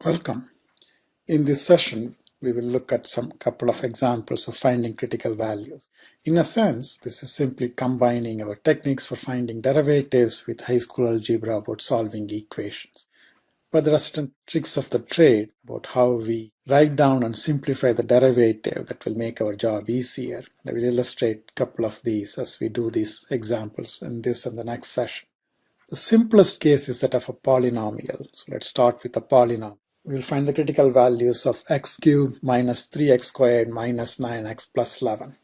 Welcome. In this session, we will look at some couple of examples of finding critical values. In a sense, this is simply combining our techniques for finding derivatives with high school algebra about solving equations. But there are certain tricks of the trade about how we write down and simplify the derivative that will make our job easier. I will illustrate a couple of these as we do these examples in this and the next session. The simplest case is that of a polynomial. So let's start with a polynomial. We'll find the critical values of x cubed minus 3x squared minus 9x plus 11.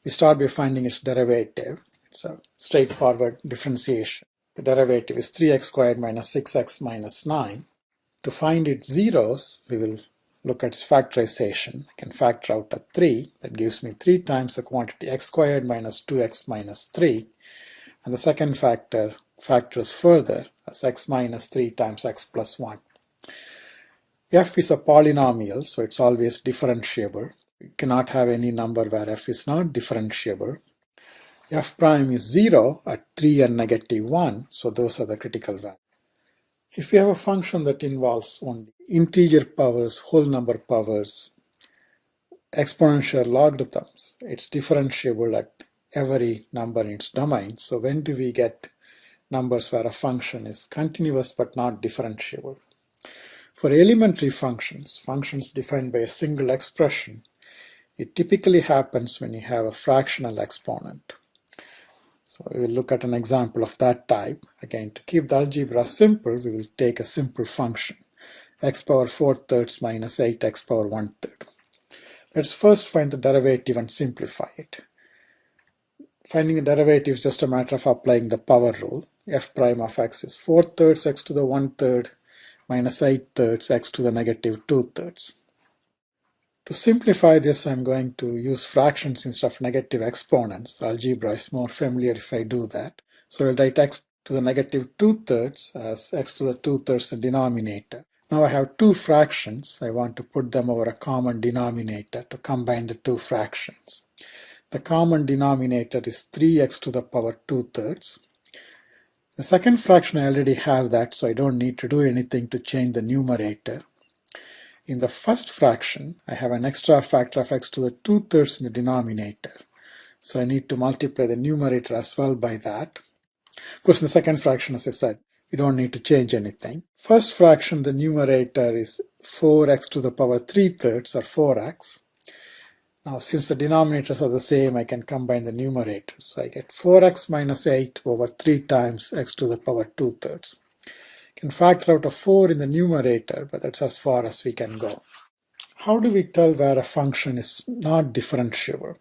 We start by finding its derivative. It's a straightforward differentiation. The derivative is 3x squared minus 6x minus 9. To find its zeros, we will look at its factorization. I can factor out a 3. That gives me 3 times the quantity x squared minus 2x minus 3. And the second factors further as x minus 3 times x plus 1. F is a polynomial, so it's always differentiable. We cannot have any number where f is not differentiable. F prime is 0 at 3 and negative 1, so those are the critical values. If we have a function that involves only integer powers, whole number powers, exponential logarithms, it's differentiable at every number in its domain. So when do we get numbers where a function is continuous but not differentiable? For elementary functions, functions defined by a single expression, it typically happens when you have a fractional exponent. So we will look at an example of that type. Again, to keep the algebra simple, we will take a simple function, x power 4 thirds minus 8x power 1 third. Let's first find the derivative and simplify it. Finding the derivative is just a matter of applying the power rule. F prime of x is 4 thirds x to the 1 third minus 8 thirds x to the negative 2 thirds. To simplify this, I'm going to use fractions instead of negative exponents. The algebra is more familiar if I do that. So I'll write x to the negative 2 thirds as x to the 2 thirds in denominator. Now I have two fractions. I want to put them over a common denominator to combine the two fractions. The common denominator is 3x to the power 2 thirds. The second fraction, I already have that, so I don't need to do anything to change the numerator. In the first fraction, I have an extra factor of x to the 2 thirds in the denominator. So I need to multiply the numerator as well by that. Of course, in the second fraction, as I said, we don't need to change anything. First fraction, the numerator is 4x to the power 3 thirds or 4x. Now, since the denominators are the same, I can combine the numerators. So I get 4x minus 8 over 3 times x to the power 2 thirds. I can factor out a 4 in the numerator, but that's as far as we can go. How do we tell where a function is not differentiable?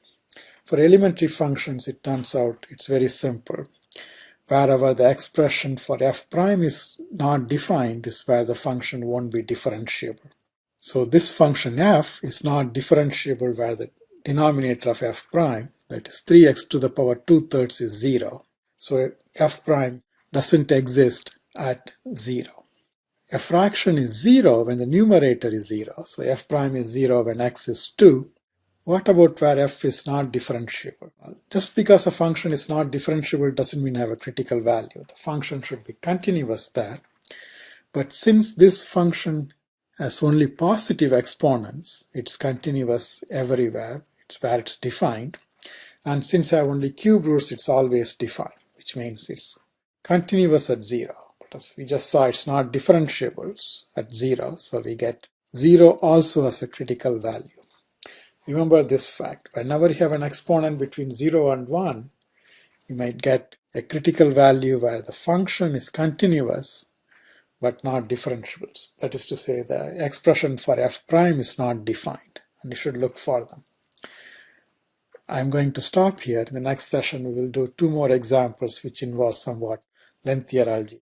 For elementary functions, it turns out it's very simple. Wherever the expression for f prime is not defined is where the function won't be differentiable. So this function f is not differentiable where the denominator of f prime, that is 3x to the power 2 thirds, is 0. So f prime doesn't exist at 0. A fraction is 0 when the numerator is 0. So f prime is 0 when x is 2. What about where f is not differentiable? Well, just because a function is not differentiable doesn't mean I have a critical value. The function should be continuous there. But since this function has only positive exponents, it's continuous everywhere. It's where it's defined. And since I have only cube roots, it's always defined, which means it's continuous at 0. But as we just saw, it's not differentiable at 0. So we get 0 also as a critical value. Remember this fact. Whenever you have an exponent between 0 and 1, you might get a critical value where the function is continuous but not differentiable. That is to say, the expression for f prime is not defined, and you should look for them. I'm going to stop here. In the next session, we will do 2 more examples which involve somewhat lengthier algebra.